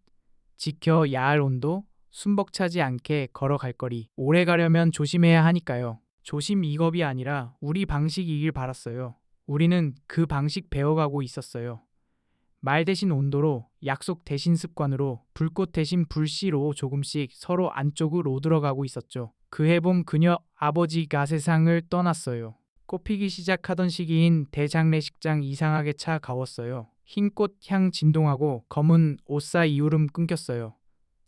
지켜야 할 온도, 순벅차지 않게 걸어갈 거리. 오래 가려면 조심해야 하니까요. 조심 이겁이 아니라 우리 방식이길 바랐어요. 우리는 그 방식 배워가고 있었어요. 말 대신 온도로, 약속 대신 습관으로, 불꽃 대신 불씨로 조금씩 서로 안쪽으로 들어가고 있었죠. 그 해봄 그녀 아버지가 세상을 떠났어요. 꽃피기 시작하던 시기인 대장례식장 이상하게 차가웠어요. 흰 꽃 향 진동하고 검은 옷사 이울음 끊겼어요.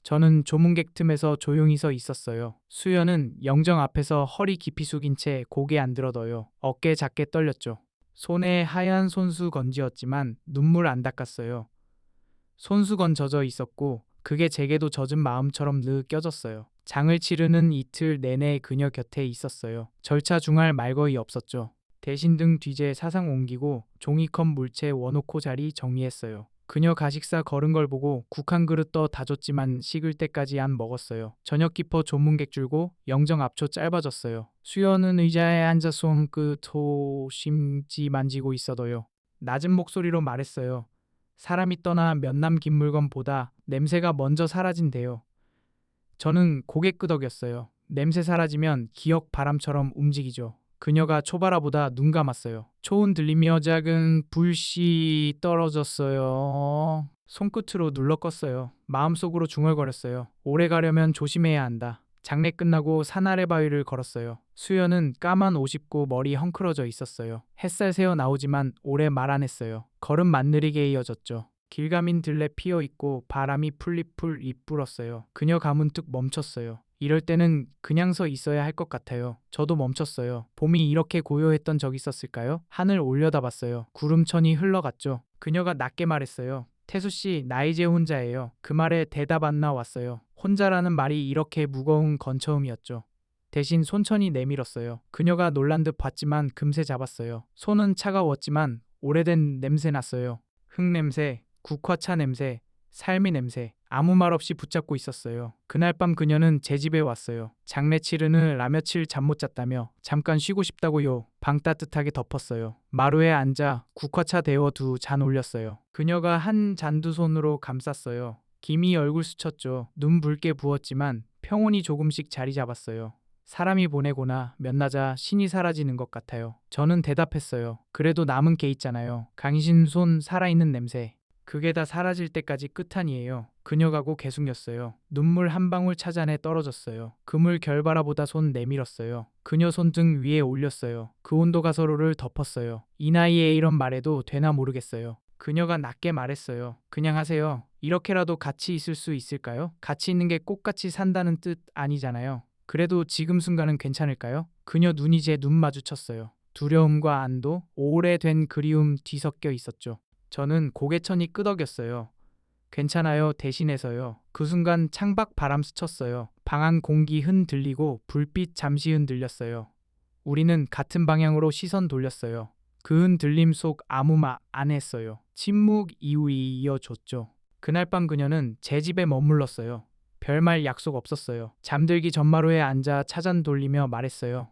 저는 조문객 틈에서 조용히 서 있었어요. 수연은 영정 앞에서 허리 깊이 숙인 채 고개 안 들어둬요. 어깨 작게 떨렸죠. 손에 하얀 손수건지였지만 눈물 안 닦았어요. 손수건 젖어 있었고 그게 제게도 젖은 마음처럼 느껴졌어요. 장을 치르는 이틀 내내 그녀 곁에 있었어요. 절차 중할 말 거의 없었죠. 대신 등 뒤제 사상 옮기고 종이컵 물체 원놓고 자리 정리했어요. 그녀 가식사 걸은 걸 보고 국 한 그릇 더 다 줬지만 식을 때까지 안 먹었어요. 저녁 깊어 조문객 줄고 영정 앞초 짧아졌어요. 수연은 의자에 앉아 손끝 호심지 만지고 있어도요. 낮은 목소리로 말했어요. 사람이 떠나 몇 남 긴 물건보다 냄새가 먼저 사라진대요. 저는 고개 끄덕였어요. 냄새 사라지면 기억 바람처럼 움직이죠. 그녀가 초바라보다 눈 감았어요. 초운 들리며 작은 불씨 떨어졌어요. 손끝으로 눌러 껐어요. 마음속으로 중얼거렸어요. 오래 가려면 조심해야 한다. 장례 끝나고 산 아래 바위를 걸었어요. 수연은 까만 옷 입고 머리 헝클어져 있었어요. 햇살 새어 나오지만 오래 말 안 했어요. 걸음 만느리게 이어졌죠. 길가민 들레 피어 있고 바람이 풀리풀 입불었어요. 그녀가 문득 멈췄어요. 이럴 때는 그냥 서 있어야 할 것 같아요. 저도 멈췄어요. 봄이 이렇게 고요했던 적 있었을까요? 하늘 올려다봤어요. 구름천이 흘러갔죠. 그녀가 낮게 말했어요. 태수 씨, 나 이제 혼자예요. 그 말에 대답 안 나왔어요. 혼자라는 말이 이렇게 무거운 건 처음이었죠. 대신 손천이 내밀었어요. 그녀가 놀란 듯 봤지만 금세 잡았어요. 손은 차가웠지만 오래된 냄새 났어요. 흙 냄새, 국화차 냄새, 삶의 냄새. 아무 말 없이 붙잡고 있었어요. 그날 밤 그녀는 제 집에 왔어요. 장례 치르는 라 며칠 잠 못 잤다며 잠깐 쉬고 싶다고요. 방 따뜻하게 덮었어요. 마루에 앉아 국화차 데워 두 잔 올렸어요. 그녀가 한 잔 두 손으로 감쌌어요. 김이 얼굴 스쳤죠. 눈 붉게 부었지만 평온이 조금씩 자리 잡았어요. 사람이 보내거나 몇나자 신이 사라지는 것 같아요. 저는 대답했어요. 그래도 남은 게 있잖아요. 강신 손 살아있는 냄새. 그게 다 사라질 때까지 끝아니에요. 그녀가고 계속였어요. 눈물 한 방울 찾아내 떨어졌어요. 그물 결바라보다 손 내밀었어요. 그녀 손등 위에 올렸어요. 그 온도가 서로를 덮었어요. 이 나이에 이런 말해도 되나 모르겠어요. 그녀가 낮게 말했어요. 그냥 하세요. 이렇게라도 같이 있을 수 있을까요? 같이 있는 게 꼭 같이 산다는 뜻 아니잖아요. 그래도 지금 순간은 괜찮을까요? 그녀 눈이 제 눈 마주쳤어요. 두려움과 안도, 오래된 그리움 뒤섞여 있었죠. 저는 고개천이 끄덕였어요. 괜찮아요 대신해서요. 그 순간 창밖 바람 스쳤어요. 방 안 공기 흔들리고 불빛 잠시 흔들렸어요. 우리는 같은 방향으로 시선 돌렸어요. 그 흔들림 속 아무 말 안 했어요. 침묵 이후이 이어졌죠. 그날 밤 그녀는 제 집에 머물렀어요. 별말 약속 없었어요. 잠들기 전마루에 앉아 차잔 돌리며 말했어요.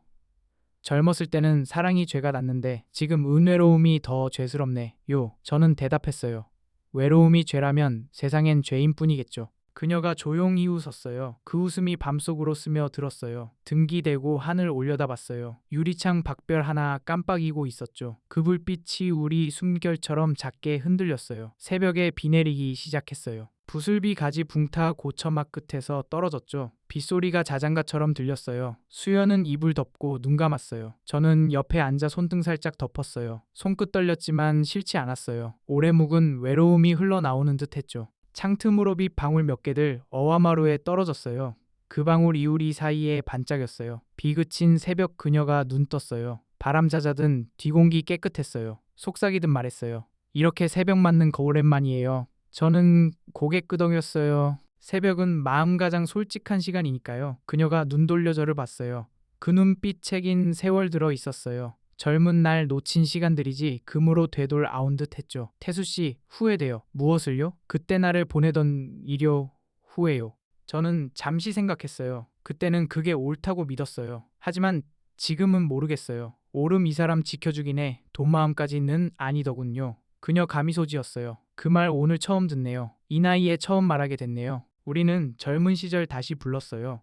젊었을 때는 사랑이 죄가 났는데 지금 은외로움이 더 죄스럽네. 요. 저는 대답했어요. 외로움이 죄라면 세상엔 죄인뿐이겠죠. 그녀가 조용히 웃었어요. 그 웃음이 밤속으로 스며들었어요. 등기 대고 하늘 올려다봤어요. 유리창 박별 하나 깜빡이고 있었죠. 그 불빛이 우리 숨결처럼 작게 흔들렸어요. 새벽에 비 내리기 시작했어요. 부슬비 가지 붕타 고처막 끝에서 떨어졌죠. 빗소리가 자장가처럼 들렸어요. 수연은 이불 덮고 눈 감았어요. 저는 옆에 앉아 손등 살짝 덮었어요. 손끝 떨렸지만 싫지 않았어요. 오래 묵은 외로움이 흘러나오는 듯 했죠. 창틈으로 빛 방울 몇 개들 어와마루에 떨어졌어요. 그 방울 이우리 사이에 반짝였어요. 비 그친 새벽 그녀가 눈 떴어요. 바람 잦아든 뒤공기 깨끗했어요. 속삭이듯 말했어요. 이렇게 새벽 맞는 거 오랜만이에요. 저는 고개 끄덕였어요. 새벽은 마음 가장 솔직한 시간이니까요. 그녀가 눈 돌려 저를 봤어요. 그 눈빛 책인 세월 들어 있었어요. 젊은 날 놓친 시간들이지 금으로 되돌아온 듯 했죠. 태수씨, 후회돼요. 무엇을요? 그때 나를 보내던 일요. 후회요. 저는 잠시 생각했어요. 그때는 그게 옳다고 믿었어요. 하지만 지금은 모르겠어요. 옳음 이 사람 지켜주긴 해. 돈 마음까지는 아니더군요. 그녀 가미소지였어요. 그 말 오늘 처음 듣네요. 이 나이에 처음 말하게 됐네요. 우리는 젊은 시절 다시 불렀어요.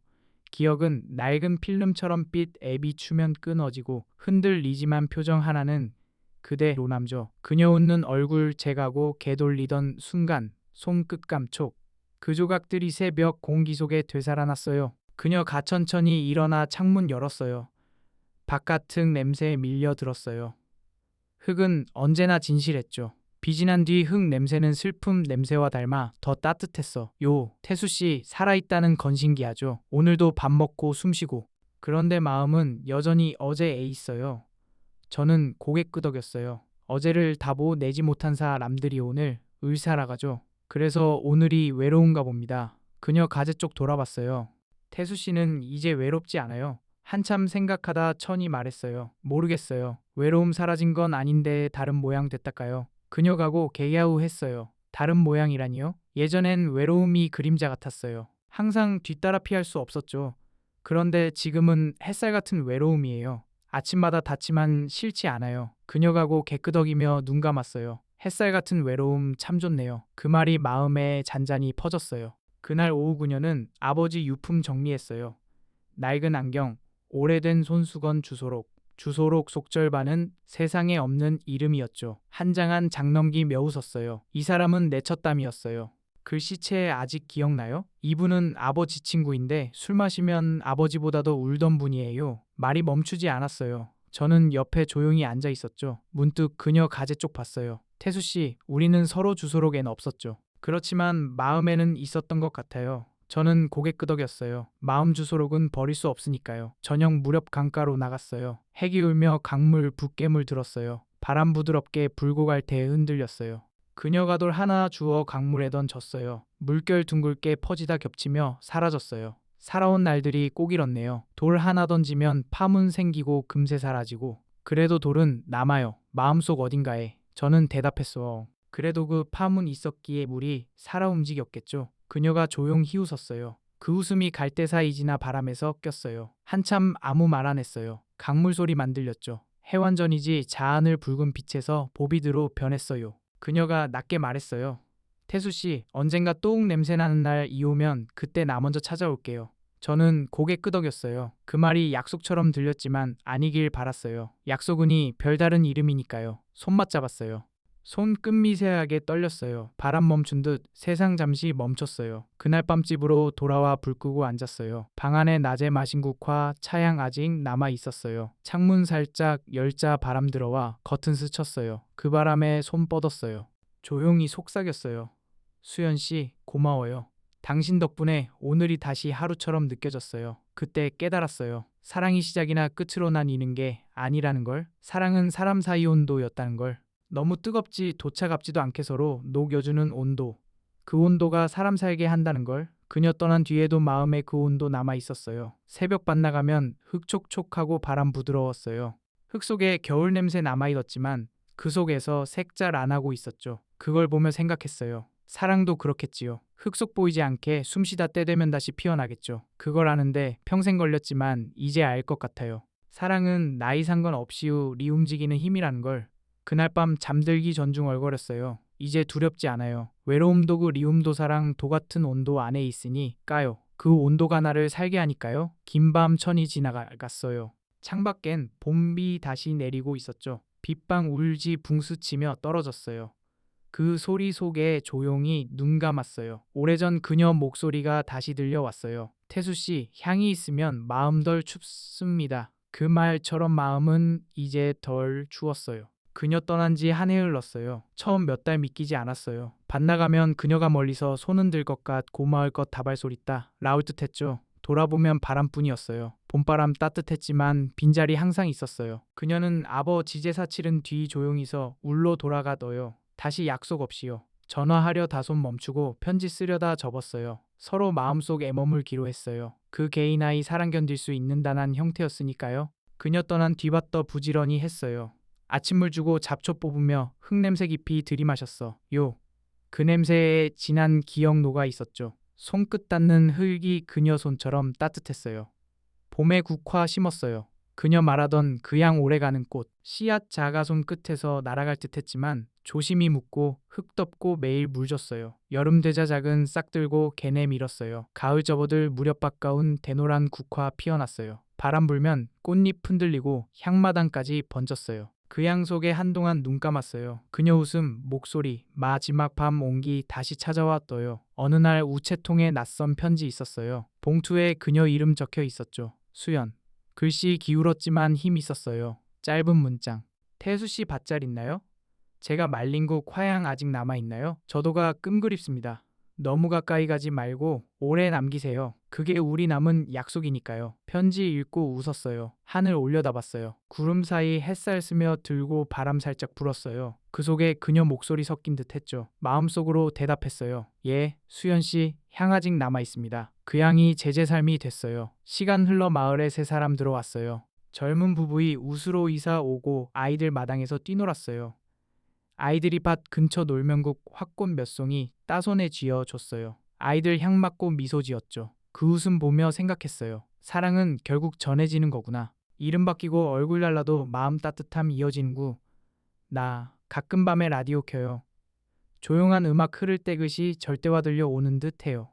기억은 낡은 필름처럼 빛 앱이 추면 끊어지고 흔들리지만 표정 하나는 그대로 남죠. 그녀 웃는 얼굴 재가고 개돌리던 순간 손끝 감촉. 그 조각들이 새벽 공기 속에 되살아났어요. 그녀가 천천히 일어나 창문 열었어요. 바깥 흙 냄새에 밀려 들었어요. 흙은 언제나 진실했죠. 비 지난 뒤 흙 냄새는 슬픔 냄새와 닮아 더 따뜻했어. 요, 태수씨 살아있다는 건 신기하죠. 오늘도 밥 먹고 숨쉬고. 그런데 마음은 여전히 어제에 있어요. 저는 고개 끄덕였어요. 어제를 다보 내지 못한 사람들이 오늘 을살아가죠. 그래서 오늘이 외로운가 봅니다. 그녀 가제 쪽 돌아봤어요. 태수씨는 이제 외롭지 않아요. 한참 생각하다 천이 말했어요. 모르겠어요. 외로움 사라진 건 아닌데 다른 모양 됐달까요? 그녀가고 개야우했어요. 다른 모양이라니요? 예전엔 외로움이 그림자 같았어요. 항상 뒤따라 피할 수 없었죠. 그런데 지금은 햇살 같은 외로움이에요. 아침마다 닿지만 싫지 않아요. 그녀가고 개끄덕이며 눈 감았어요. 햇살 같은 외로움 참 좋네요. 그 말이 마음에 잔잔히 퍼졌어요. 그날 오후 그녀는 아버지 유품 정리했어요. 낡은 안경, 오래된 손수건 주소록. 주소록 속절반은 세상에 없는 이름이었죠. 한 장 한 장 넘기 며 웃었어요. 이 사람은 내 첫 담이었어요. 글씨체 아직 기억나요? 이분은 아버지 친구인데 술 마시면 아버지보다도 울던 분이에요. 말이 멈추지 않았어요. 저는 옆에 조용히 앉아 있었죠. 문득 그녀 가제 쪽 봤어요. 태수 씨, 우리는 서로 주소록엔 없었죠. 그렇지만 마음에는 있었던 것 같아요. 저는 고개 끄덕였어요. 마음 주소록은 버릴 수 없으니까요. 저녁 무렵 강가로 나갔어요. 해기 울며 강물, 붓개물 들었어요. 바람 부드럽게 불고 갈 때 흔들렸어요. 그녀가 돌 하나 주워 강물에 던졌어요. 물결 둥글게 퍼지다 겹치며 사라졌어요. 살아온 날들이 꼭 이렇네요. 돌 하나 던지면 파문 생기고 금세 사라지고 그래도 돌은 남아요. 마음속 어딘가에. 저는 대답했어. 그래도 그 파문 있었기에 물이 살아 움직였겠죠. 그녀가 조용히 웃었어요. 그 웃음이 갈대사이지나 바람에서 꼈어요. 한참 아무 말 안 했어요. 강물 소리만 들렸죠. 해완전이지 자하늘 붉은 빛에서 보비드로 변했어요. 그녀가 낮게 말했어요. 태수 씨, 언젠가 똥 냄새 나는 날 이오면 그때 나 먼저 찾아올게요. 저는 고개 끄덕였어요. 그 말이 약속처럼 들렸지만 아니길 바랐어요. 약속은이 별다른 이름이니까요. 손맛 잡았어요. 손끝 미세하게 떨렸어요. 바람 멈춘 듯 세상 잠시 멈췄어요. 그날 밤 집으로 돌아와 불 끄고 앉았어요. 방 안에 낮에 마신 국화, 차향 아직 남아 있었어요. 창문 살짝 열자 바람 들어와 겉은 스쳤어요. 그 바람에 손 뻗었어요. 조용히 속삭였어요. 수연 씨, 고마워요. 당신 덕분에 오늘이 다시 하루처럼 느껴졌어요. 그때 깨달았어요. 사랑이 시작이나 끝으로 나뉘는 게 아니라는 걸. 사랑은 사람 사이 온도였다는 걸. 너무 뜨겁지 도차갑지도 않게 서로 녹여주는 온도. 그 온도가 사람 살게 한다는 걸. 그녀 떠난 뒤에도 마음에 그 온도 남아 있었어요. 새벽 반 나가면 흙 촉촉하고 바람 부드러웠어요. 흙 속에 겨울 냄새 남아 있었지만 그 속에서 색잘 안 하고 있었죠. 그걸 보며 생각했어요. 사랑도 그렇겠지요. 흙 속 보이지 않게 숨쉬다 때 되면 다시 피어나겠죠. 그걸 아는데 평생 걸렸지만 이제 알 것 같아요. 사랑은 나이 상관없이 리움직이는 힘이라는 걸. 그날 밤 잠들기 전중 얼거렸어요. 이제 두렵지 않아요. 외로움도 그 리움도 사랑 도 같은 온도 안에 있으니 까요. 그 온도가 나를 살게 하니까요. 긴 밤 천이 지나갔어요. 창밖엔 봄비 다시 내리고 있었죠. 빗방 울지 붕스치며 떨어졌어요. 그 소리 속에 조용히 눈 감았어요. 오래전 그녀 목소리가 다시 들려왔어요. 태수 씨, 향이 있으면 마음 덜 춥습니다. 그 말처럼 마음은 이제 덜 추웠어요. 그녀 떠난 지 한 해 흘렀어요. 처음 몇 달 믿기지 않았어요. 밭 나가면 그녀가 멀리서 손 흔들 것 같 고마울 것 다발소리 따 나올 듯했죠. 돌아보면 바람뿐이었어요. 봄바람 따뜻했지만 빈자리 항상 있었어요. 그녀는 아버 지제사 치른 뒤 조용히서 울로 돌아가더요. 다시 약속 없이요. 전화하려 다손 멈추고 편지 쓰려다 접었어요. 서로 마음속 애머물기로 했어요. 그 개인아이 사랑 견딜 수 있는다는 형태였으니까요. 그녀 떠난 뒤받더 부지런히 했어요. 아침물 주고 잡초 뽑으며 흙냄새 깊이 들이마셨어. 그 냄새에 진한 기억 녹아 있었죠. 손끝 닿는 흙이 그녀 손처럼 따뜻했어요. 봄에 국화 심었어요. 그녀 말하던 그 양 오래가는 꽃. 씨앗 작아 손 끝에서 날아갈 듯 했지만 조심히 묻고 흙 덮고 매일 물 줬어요. 여름 되자 작은 싹 들고 개내 밀었어요. 가을 접어들 무렵 바까운 대노란 국화 피어났어요. 바람 불면 꽃잎 흔들리고 향마당까지 번졌어요. 그 양 속에 한동안 눈 감았어요. 그녀 웃음, 목소리, 마지막 밤 온기 다시 찾아왔어요. 어느 날 우체통에 낯선 편지 있었어요. 봉투에 그녀 이름 적혀 있었죠. 수연. 글씨 기울었지만 힘 있었어요. 짧은 문장. 태수 씨 밭잘 있나요? 제가 말린 국 화양 아직 남아있나요? 저도가 끔그립습니다. 너무 가까이 가지 말고 오래 남기세요. 그게 우리 남은 약속이니까요. 편지 읽고 웃었어요. 하늘 올려다봤어요. 구름 사이 햇살 스며 들고 바람 살짝 불었어요. 그 속에 그녀 목소리 섞인 듯 했죠. 마음속으로 대답했어요. 예, 수연씨, 향 아직 남아있습니다. 그 향이 제제 삶이 됐어요. 시간 흘러 마을에 새 사람 들어왔어요. 젊은 부부이 우스로 이사 오고 아이들 마당에서 뛰놀았어요. 아이들이 밭 근처 놀면국 화꽃 몇 송이 따손에 쥐어 줬어요. 아이들 향 맡고 미소 지었죠. 그 웃음 보며 생각했어요. 사랑은 결국 전해지는 거구나. 이름 바뀌고 얼굴 달라도 마음 따뜻함 이어지는구. 나 가끔 밤에 라디오 켜요. 조용한 음악 흐를 때긋이 절대화 들려오는 듯 해요.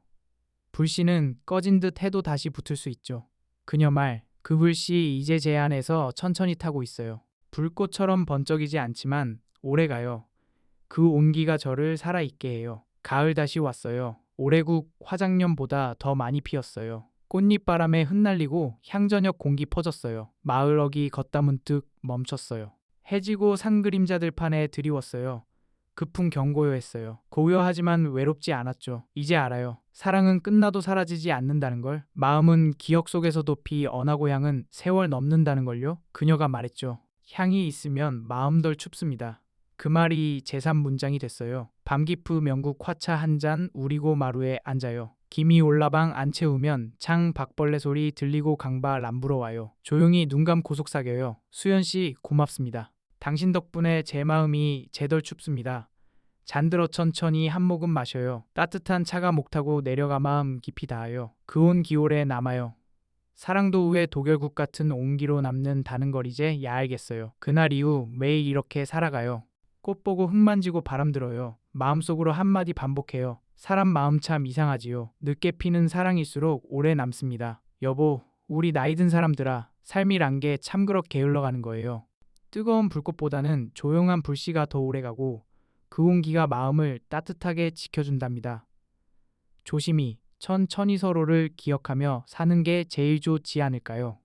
불씨는 꺼진 듯 해도 다시 붙을 수 있죠. 그녀 말, 그 불씨 이제 제 안에서 천천히 타고 있어요. 불꽃처럼 번쩍이지 않지만 오래가요. 그 온기가 저를 살아있게 해요. 가을 다시 왔어요. 올해국 화작년보다 더 많이 피었어요. 꽃잎바람에 흩날리고 향저녁 공기 퍼졌어요. 마을 어귀 걷다 문득 멈췄어요. 해지고 산 그림자들 판에 드리웠어요. 급풍 경고요했어요. 고요하지만 외롭지 않았죠. 이제 알아요. 사랑은 끝나도 사라지지 않는다는 걸. 마음은 기억 속에서도 피 언하고 향은 세월 넘는다는 걸요. 그녀가 말했죠. 향이 있으면 마음 덜 춥습니다. 그 말이 제3 문장이 됐어요. 밤기프 명국 화차 한 잔 우리고 마루에 앉아요. 김이 올라방 안 채우면 창 박벌레 소리 들리고 강바 람부러 와요. 조용히 눈 감고 속삭여요. 수연씨 고맙습니다. 당신 덕분에 제 마음이 제덜 춥습니다. 잔들어 천천히 한 모금 마셔요. 따뜻한 차가 목 타고 내려가 마음 깊이 닿아요. 그 온 기올에 남아요. 사랑도 후에 독일국 같은 온기로 남는다는 걸 이제 야 알겠어요. 그날 이후 매일 이렇게 살아가요. 꽃 보고 흙 만지고 바람 들어요. 마음속으로 한마디 반복해요. 사람 마음 참 이상하지요. 늦게 피는 사랑일수록 오래 남습니다. 여보, 우리 나이 든 사람들아, 삶이란 게 참 그렇게 흘러가는 거예요. 뜨거운 불꽃보다는 조용한 불씨가 더 오래가고 그 온기가 마음을 따뜻하게 지켜준답니다. 조심히, 천천히 서로를 기억하며 사는 게 제일 좋지 않을까요?